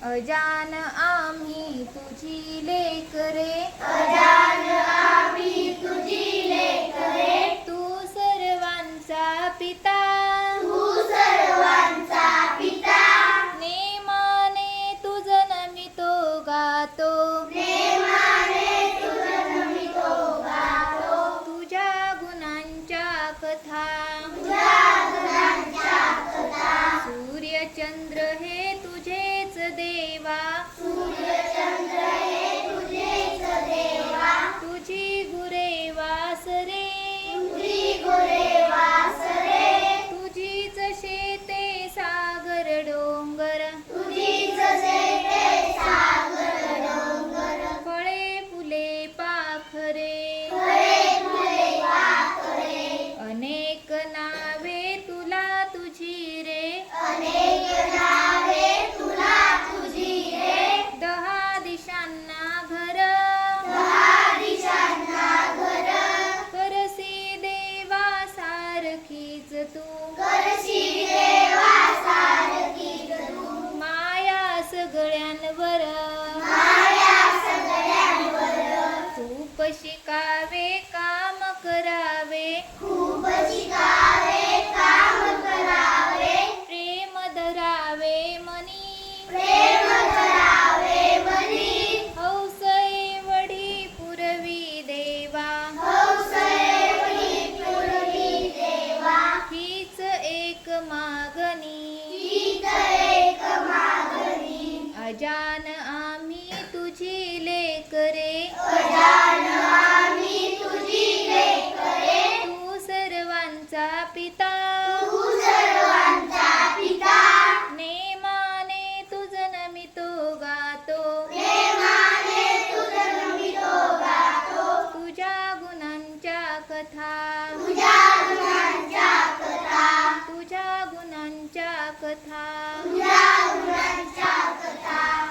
अजान आम्ही तुझी लेकरे, अजान आम्ही तुझी लेकरे, तू सर्वांचा पिता, तू सर्वांचा पिता, नेमाने तुझं नमितो गातो, नेमाने तुझं नमितो गातो, तुझ्या गुणांच्या कथा, तुझ्या गुणांच्या कथा, सूर्यचंद्र हे तुझेच देवा, सूर्यचंद्र हे तुझेच देवा, तुझी गुरे वासरे, तुझी गुरे वासरे, तुझीच शेते सागर डोंगर, तुझीच शेते सागर डोंगर, फळे फुले पाखरे, फळे फुले पाखरे, अनेक नावे तुला तुझी रे, अनेक नावे तुला तुझी रे, 10 दिशांना घर, 10 दिशांना घर, करसी देवा सारखीच तू, करशी देवा सारखीच तू, माया सगळ्यांवर, माया सगळ्यांवर, खूप शिकावे काम करावे, खूप शिकावे काम करावे, प्रेम धरावे मनी, प्रेम धरावे मनी, हौस एवढी पुरवी देवा, हौस एवढी पुरवी देवा, हीच एक मागणी, हीच एक मागणी, अजान आम्ही तुझी लेकरे, अजान आम्ही तुझी लेकरे, तू सर्वांचा पिता, तू सर्वांचा पिता, नेमाने तुझं नमितो गातो, नेमाने तुझं नमितो गातो, तुझ्या गुणांच्या कथा, तुझ्या गुणांच्या कथा, तुझ्या गुणांच्या कथा. तुझ्या गुणांच्या कथा.